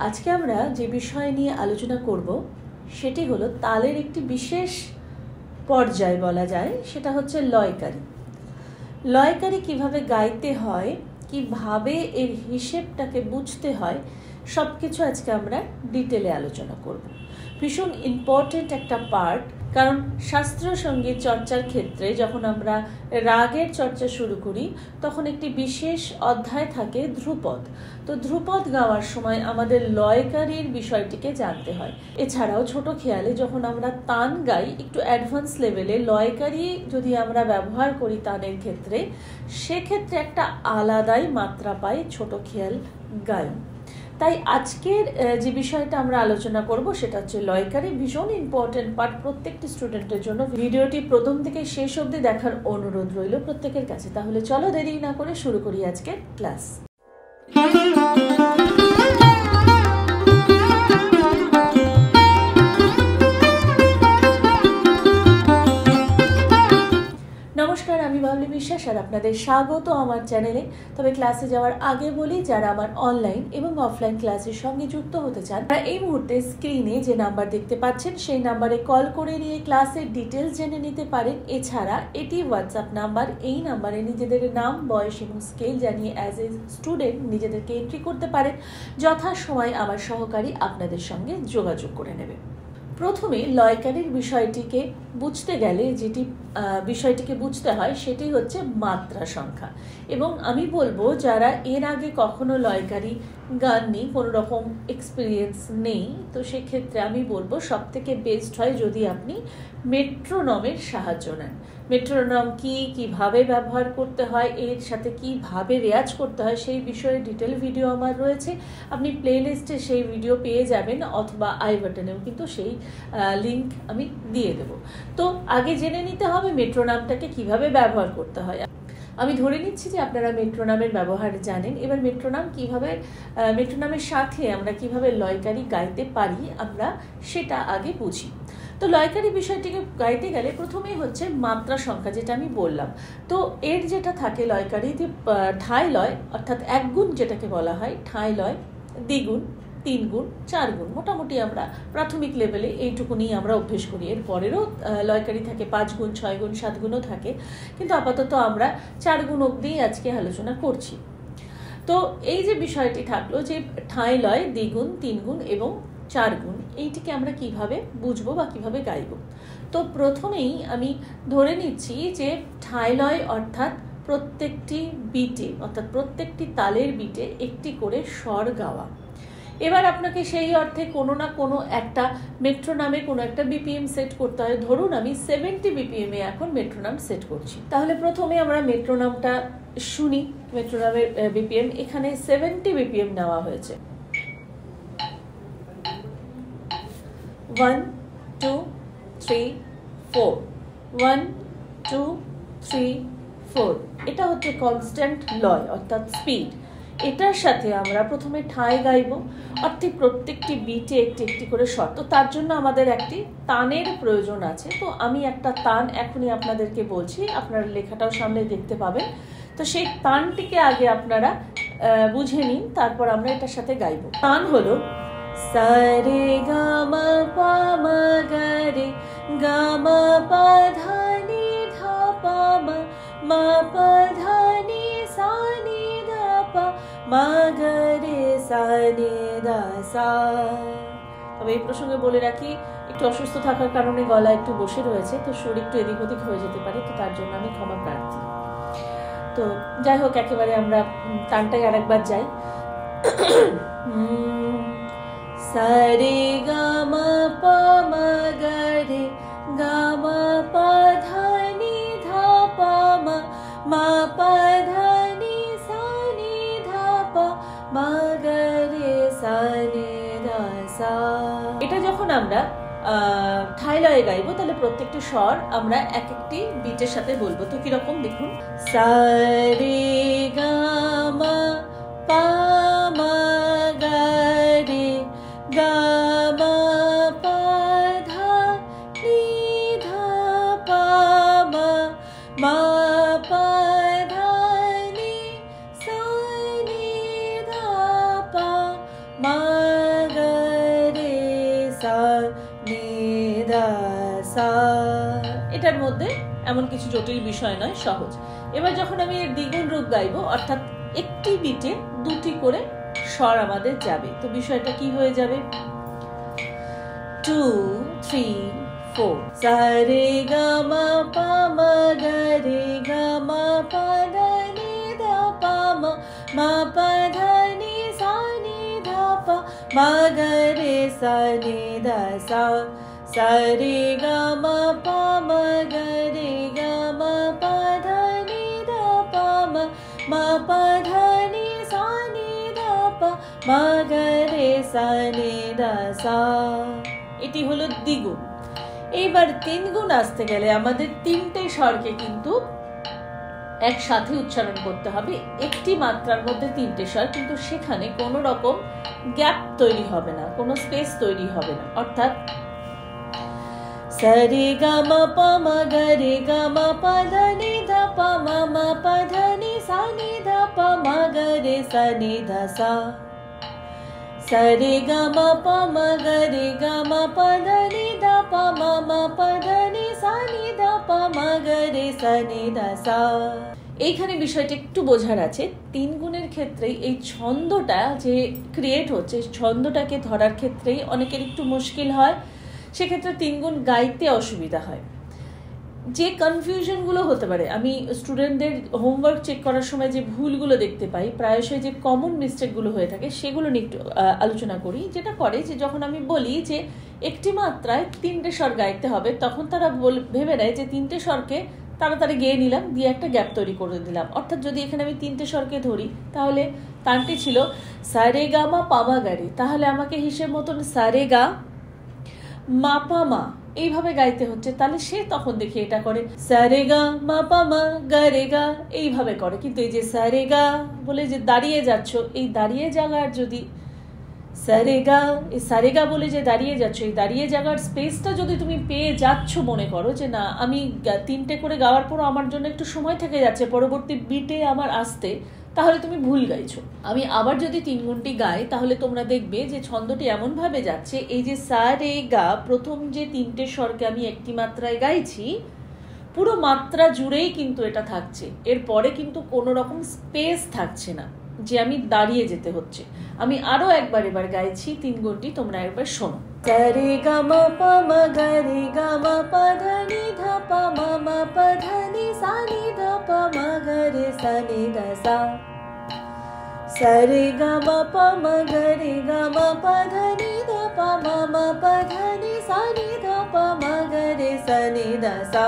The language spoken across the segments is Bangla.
আজকে আমরা যে বিষয় নিয়ে আলোচনা করব সেটি হলো তালের একটি বিশেষ পর্যায় বলা যায়, সেটা হচ্ছে লয়কারি। লয়কারি কিভাবে গাইতে হয়, কিভাবে এর হিসেবটাকে বুঝতে হয়, সব কিছু আজকে আমরা ডিটেলে আলোচনা করব। ভীষণ ইম্পর্টেন্ট একটা পার্ট, কারণ শাস্ত্রীয় সঙ্গীত চর্চার ক্ষেত্রে যখন আমরা রাগের চর্চা শুরু করি তখন একটি বিশেষ অধ্যায় থাকে ধ্রুপদ। তো ধ্রুপদ গাওয়ার সময় আমাদের লয়কারির বিষয়টিকে জানতে হয়। এছাড়াও ছোট খেয়ালে যখন আমরা তান গাই, একটু অ্যাডভান্স লেভেলে লয়কারি যদি আমরা ব্যবহার করি তানের ক্ষেত্রে, সেক্ষেত্রে একটা আলাদাই মাত্রা পাই ছোট খেয়াল গায়ন। তাই আজকের যে বিষয়টা আমরা আলোচনা করব সেটা হচ্ছে লয়কারি। ভীষণ ইম্পর্টেন্ট পার্ট প্রত্যেকটি স্টুডেন্টের জন্য। ভিডিওটি প্রথম থেকে শেষ অবধি দেখার অনুরোধ রইল প্রত্যেকের কাছে। তাহলে চলো দেরি না করে শুরু করি আজকের ক্লাস। নমস্কার, আমি বাবলি বিশ্বাস আর আপনাদের স্বাগত আমার চ্যানেলে। তবে ক্লাসে যাওয়ার আগে বলি, যারা আমার অনলাইন এবং অফলাইন ক্লাসের সঙ্গে যুক্ত হতে চান তারা এই মুহূর্তে স্ক্রিনে যে নাম্বার দেখতে পাচ্ছেন সেই নাম্বারে কল করে নিয়ে ক্লাসের ডিটেলস জেনে নিতে পারেন। এছাড়া এটি হোয়াটসঅ্যাপ নাম্বার, এই নাম্বারে নিজেদের নাম, বয়স এবং স্কেল জানিয়ে অ্যাজ এ স্টুডেন্ট নিজেদেরকে এন্ট্রি করতে পারেন। যথাসময় আমার সহকারী আপনাদের সঙ্গে যোগাযোগ করে নেবে। প্রথমে লয়কারির বিষয়টিকে বুঝতে গেলে যেটি বিষয়টিকে বুঝতে হয় সেটি হচ্ছে মাত্রা সংখ্যা। এবং আমি বলবো যারা এর আগে কখনো লয়কারি গাননি, কোনো রকম এক্সপিরিয়েন্স নেই, তো সেক্ষেত্রে আমি বলবো সব থেকে বেস্ট হয় যদি আপনি মেট্রোনমের সাহায্য নেন। মেট্রোনম কিভাবে ব্যবহার করতে হয়, এর সাথে কিভাবে রেয়াজ করতে হয় সেই বিষয়ে ডিটেল ভিডিও আমার রয়েছে। আপনি প্লে লিস্টে সেই ভিডিও পেয়ে যাবেন, অথবা আই বাটনেও কিন্তু সেই লিঙ্ক আমি দিয়ে দেব। তো আগে জেনে নিতে হবে মেট্রোনমটাকে কিভাবে ব্যবহার করতে হয়। আমি ধরে নিচ্ছি যে আপনারা মেট্রোনমের ব্যবহার জানেন। এবার মেট্রোনমের সাথে আমরা কিভাবে লয়কারি গাইতে পারি আমরা সেটা আগে বুঝি। তো লয়কারি বিষয়টিকে গাইতে গেলে প্রথমেই হচ্ছে মাত্রা সংখ্যা, যেটা আমি বললাম। তো এর যেটা থাকে লয়কারিতে ঠাঁই লয়, অর্থাৎ এক গুণ যেটাকে বলা হয় ঠাঁই লয়, দ্বিগুণ, 3 গুণ, 4 গুণ, মোটামুটি আমরা প্রাথমিক লেভেলে এইটুকুনি আমরা অভ্যেস করি। এর পরেরও লয়কারি থাকে 5 গুণ, 6 গুণ, 7 গুণও থাকে, কিন্তু আপাতত আমরা 4 গুণ অবধি আজকে আলোচনা করছি। তো এই যে বিষয়টি থাকলো যে ঠাঁই লয়, দ্বিগুণ, 3 গুণ এবং 4 গুণ, এইটিকে আমরা কিভাবে বুঝবো বা কিভাবে গাইব। তো প্রথমেই আমি ধরে নিচ্ছি যে ঠাঁই লয় অর্থাৎ প্রত্যেকটি বিটে, অর্থাৎ প্রত্যেকটি তালের বিটে একটি করে স্বর গাওয়া। এবার আপনাকে সেই অর্থে কোনো না কোনো একটা মেট্রোনমে কোনো একটা বিপিএম সেট করতে হয়। ধরুন আমি 70 বিপিএমে এখন মেট্রোনম সেট করছি। তাহলে প্রথমে আমরা মেট্রোনমটা শুনি। মেট্রোনমের বিপিএম এখানে 70 বিপিএম নেওয়া হয়েছে। 1 2 3 4, 1 2 3 4, এটা হচ্ছে কনস্ট্যান্ট লয় অর্থাৎ স্পিড। এটার সাথে আমরা প্রথমে ঠাঁই গাইব, অর্থাৎ প্রত্যেকটি বিটে একটি একটি করে স্বর। তো তার জন্য আমাদের একটি তানের প্রয়োজন আছে। তো আমি একটা তান এখনই আপনাদেরকে বলছি, আপনারা লেখাটাও সামনে দেখতে পাবেন। তো সেই তানটিকে আগে আপনারা বুঝে নিন, তারপর আমরা এটার সাথে গাইব। তান হলো সা রে গা মা পা মা গা রে, গা মা পা ধা নি ধা পা মা, মা পা ধা নি সা নি ধা পা, মা গা রে সা নি ধা সা। তবে এই প্রসঙ্গে বলে রাখি, একটু অসুস্থ থাকার কারণে গলা একটু বসে রয়েছে, তো সুর একটু এদিক ওদিক হয়ে যেতে পারে, তো তার জন্য আমি ক্ষমা প্রার্থী। তো যাই হোক, একেবারে আমরা তানটাই আরেকবার যাই। সা রে গা মা পা মা গা রে, গা মা পা ধা নি ধা পা মা, মা পা ধা নি সা নি ধা পা, মা গা রে সা নি ধা সা। এটা যখন আমরা ঠাঁই লয়ে গাইবো তাহলে প্রত্যেকটি স্বর আমরা এক একটি বিটের সাথে বলবো। তো কিরকম দেখুন, সা রে গা মা পা মা গা রে, গা মা পা ধা নি ধা পা মা, মা পা ধা নি সা নি ধা পা, মা মধ্যে এমন কিছু জটিল বিষয় নয়, সহজ। এবার যখন আমি এর দ্বিগুণ রূপ গাইবো, অর্থাৎ একটি বিটে দুটি করে স্বর আমাদের যাবে, তো বিষয়টা কি হয়ে যাবে? 2 3 4 সা রে গা মা পা মা গা রে গা মা পা ধা নি ধা পা মা পা ধা নি সা নি ধা পা মা গা রে সা নি ধা সা সা রে গা মা পা মা গা রে গা মা পা ধা নি ধা পা মা পা ধা নি সা নি ধা পা মা গা রে সা নি ধা সা। এটি হলো দ্বিগুণ। এইবার তিনগুণ আসতে গেলে আমাদের তিনটে স্বরকে কিন্তু একসাথে উচ্চারণ করতে হবে, একটি মাত্রার মধ্যে তিনটে স্বর, কিন্তু সেখানে কোনো রকম গ্যাপ তৈরি হবে না, কোনো স্পেস তৈরি হবে না। অর্থাৎ সা রে গা মা পা মা গা রে গা মা পা ধা নি ধা পা মা পা ধা নি সা নি ধা পা মা গা রে সা নি ধা সা সা রে গা মা পা মা গা রে গা মা পা ধা নি ধা পা মা পা ধা নি সা নি ধা পা মা গা রে সা নি ধা সা। এইখানে বিষয়টা একটু বোঝার আছে, তিন গুণের ক্ষেত্রে এই ছন্দটা যে ক্রিয়েট হচ্ছে, ছন্দটাকে ধরার ক্ষেত্রেই অনেকের একটু মুশকিল হয়, সেক্ষেত্রে তিন গুণ গাইতে অসুবিধা হয়। যে কনফিউশনগুলো হতে পারে, আমি স্টুডেন্টদের হোমওয়ার্ক চেক করার সময় যে ভুলগুলো দেখতে পাই, প্রায়শই যে কমন মিস্টেকগুলো হয়ে থাকে, সেগুলো নিয়ে একটু আলোচনা করি। যেটা করে যে যখন আমি বলি যে একটি মাত্রায় তিনটে স্বর গাইতে হবে, তখন তারা ভেবে নেয় যে তিনটে স্বরকে তাড়াতাড়ি গেয়ে নিলাম, দিয়ে একটা গ্যাপ তৈরি করে দিলাম। অর্থাৎ যদি এখানে আমি তিনটে স্বরকে ধরি, তাহলে তানটি ছিল সা রে গা মা পা মা গা রে, তাহলে আমাকে হিসেব মতন সা রে গা মা পা মা এইভাবে গাইতে হচ্ছে। তাহলে সে তখন দেখি এটা করে সা রে গা মা পা মা গা রে গা এইভাবে করে। কিন্তু এই যে সা রে গা বলে যে দাঁড়িয়ে যাচ্ছ, এই দাঁড়িয়ে যাওয়ার যদি সা রে গা, এই সা রে গা বলে যে দাঁড়িয়ে যাচ্ছ, এই দাঁড়িয়ে যাওয়ার স্পেসটা যদি তুমি পেয়ে যাচ্ছ, মনে করো যে না আমি তিনটে করে গাওয়ার পরও আমার জন্য একটু সময় থেকে যাচ্ছে পরবর্তী বিটে আমার আসতে, তাহলে তুমি ভুল গাইছো। আমি আবার যদি তিন গুণটি গাই, তাহলে তোমরা দেখবে যে ছন্দটি এমন ভাবে যাচ্ছে, এই যে সা রে গা প্রথম যে তিনটে স্বরকে আমি একটি মাত্রায় গাইছি, পুরো মাত্রা জুড়েই কিন্তু এটা থাকছে, এরপরে কিন্তু কোনো রকম স্পেস থাকছে না যে আমি দাঁড়িয়ে যেতে হচ্ছে। আমি আরো একবার এবার গাইছি তিন গুণটি, তোমরা একবার শোনো। সা রে গা মা পা মা গা রে গা মা পা ধা নি ধা পা মা পা ধা নি সা নি ধা পা মা গা রে সা নি ধা সা সা রে গা মা পা মা গা রে গা মা পা ধা নি ধা পা মা পা ধা নি সা নি ধা পা মা গা রে সা নি ধা সা।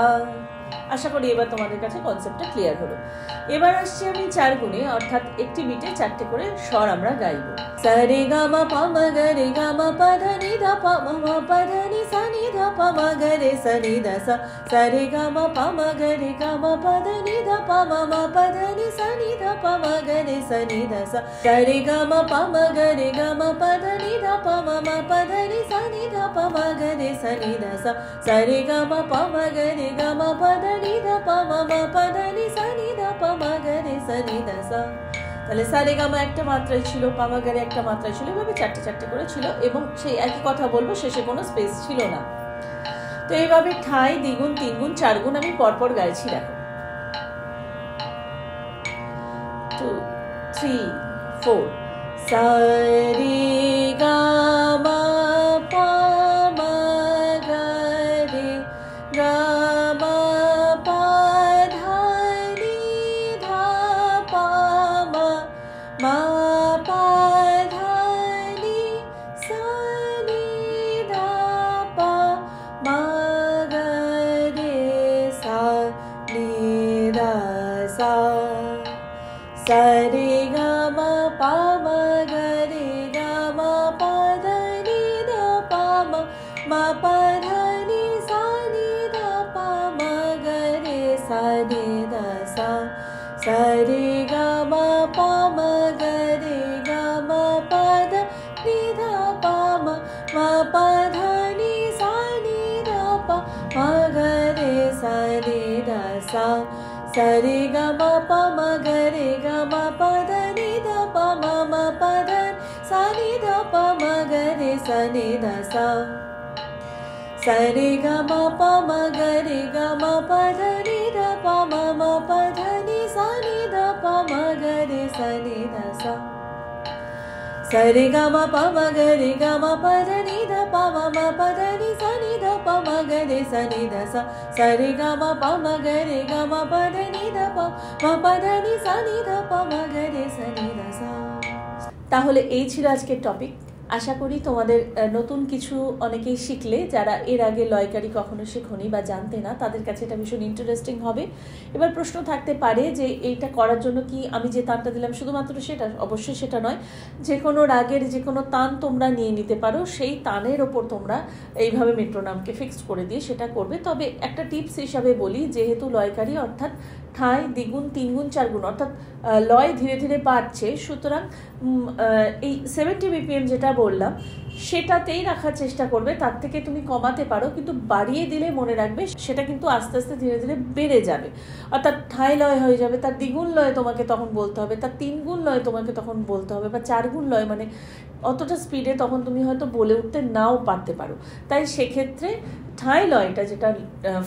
আশা করি এবার তোমাদের কাছে কনসেপ্টটা ক্লিয়ার হলো। এবার আসছি আমি চার গুণে, অর্থাৎ একটি বিটে চারটে করে স্বর আমরা গাইবো। সা রে গা মা পা মা গা রে গা মা পা ধা নি ধা পা মা পা ধা নি সা নি ধা পা মা গা রে সা নি ধা সা সা রে গা মা পা মা গা রে গা মা পা ধা নি ধা পা মা পা ধা নি সা নি ধা পা মা গা রে সা নি ধা সা সা রে গা মা পা মা গা রে গা মা পা ধা নি ধা পা মা পা ধা নি সা নি ধা পা মা গা রে সা নি ধা সা সা রে গা মা পা মা গা রে গা মা পা ধা নি ধা পা মা পা ধা নি সা নি ধা পা মা গা রে সা নি ধা সা। তাহলে সা রে গা মা একটা মাত্রায় ছিল, পা মা গা রে একটা মাত্রায় ছিল, এভাবে চারটে চারটে করে ছিল, এবং সেই একই কথা বলবো, শেষে কোনো স্পেস ছিল না। তো এইভাবে ঠাই, দ্বিগুণ, তিন গুণ, চার গুণ আমি পরপর গাইছি। দেখো 2 3 4 সা রে গা মা পা মা গা রে গা মা পা ধা নি ধা পা মা পা ধা নি সা নি ধা পা মা গা রে সা নি ধা সা সা রে গা মা পা মা গা রে গা মা পা ধা নি ধা পা মা পা ধা নি সা নি ধা পা মা গা রে সা নি ধা সা সা রে গা মা পা মা গা রে গা মা পা ধা নি ধা পা মা পা ধা নি সা নি ধা পা মা গা রে সা নি ধা সা সা রে গা মা পা মা গা রে গা মা পা ধা নি ধা পা মা পা ধা সা নি ধা পা মা গা রে সা নি ধা সা সরে গা মা পা মা গা রে গা মা পা ধা নি ধা পা মা মা পা ধা নি সা নি ধা পা মা গা রে সা নি ধা সা সরে গা মা পা মা গা রে গা মা পা ধা নি ধা পা মা মা পা ধা নি সা নি ধা পা মা গা রে সা নি ধা সা সরে গা মা পা মা গা রে গা মা পা ধা নি ধা পা মা পা ধা নি সা নি ধা পা মা গা রে সা নি ধা সা। তাহলে এই ছিল আজকের টপিক। আশা করি তোমাদের নতুন কিছু অনেকেই শিখলে, যারা এর আগে লয়কারি কখনো শেখনি বা জানতে না, তাদের কাছে এটা ভীষণ ইন্টারেস্টিং হবে। এবার প্রশ্ন থাকতে পারে যে এইটা করার জন্য কি আমি যে তানটা দিলাম শুধুমাত্র সেটা? অবশ্যই সেটা নয়, যে কোনো রাগের যে কোনো তান তোমরা নিয়ে নিতে পারো, সেই তানের ওপর তোমরা এইভাবে মেট্রোনমকে ফিক্সড করে দিয়ে সেটা করবে। তবে একটা টিপস হিসাবে বলি, যেহেতু লয়কারি অর্থাৎ ঠাঁই দ্বিগুণ তিনগুণ চারগুণ অর্থাৎ লয় ধীরে ধীরে বাড়ছে, সুতরাং এই 70 BPM যেটা বললাম সেটাতেই রাখার চেষ্টা করবে। তার থেকে তুমি কমাতে পারো, কিন্তু বাড়িয়ে দিলে মনে রাখবে সেটা কিন্তু আস্তে আস্তে ধীরে ধীরে বেড়ে যাবে। অর্থাৎ ঠাঁই লয় হয়ে যাবে, তার দ্বিগুণ লয় তোমাকে তখন বলতে হবে, তার তিনগুণ লয় তোমাকে তখন বলতে হবে, বা চারগুণ লয়, মানে অতটা স্পিডে তখন তুমি হয়তো বলে উঠতে নাও পারতে পারো। তাই সেক্ষেত্রে ঠাঁই লয়টা যেটা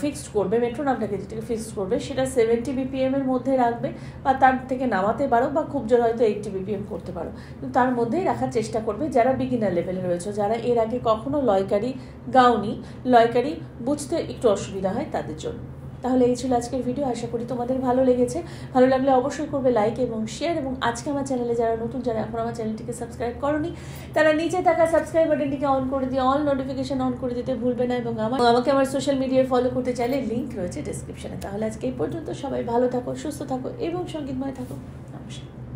ফিক্সড করবে, মেট্রোনমটাকে যেটাকে ফিক্সড করবে, সেটা 70 BPM এর মধ্যে রাখবে, বা তার থেকে নামাতে পারো, বা খুব জোর হয়তো 80 BPM করতে পারো, কিন্তু তার মধ্যেই রাখার চেষ্টা করবে। যারা বিগিনার লেভেলে রয়েছে, যারা এর আগে কখনো লয়কারি গাওনি, লয়কারি বুঝতে একটু অসুবিধা হয় তাদের জন্য। তাহলে এই ছিল আজকের ভিডিও। আশা করি তোমাদের ভালো লেগেছে। ভালো লাগলে অবশ্যই করবে লাইক এবং শেয়ার, এবং আজকে আমার চ্যানেলে যারা নতুন, যারা এখন আমার চ্যানেলটিকে সাবস্ক্রাইব করোনি, তারা নিচে থাকা সাবস্ক্রাইব বাটনটিকে অন করে দিয়ে অল নোটিফিকেশন অন করে দিতে ভুলবে না। এবং আমাকে আমার সোশ্যাল মিডিয়ায় ফলো করতে চাইলে লিঙ্ক রয়েছে ডেসক্রিপশনে। তাহলে আজকে এই পর্যন্ত, সবাই ভালো থাকো, সুস্থ থাকো এবং সঙ্গীতময় থাকো।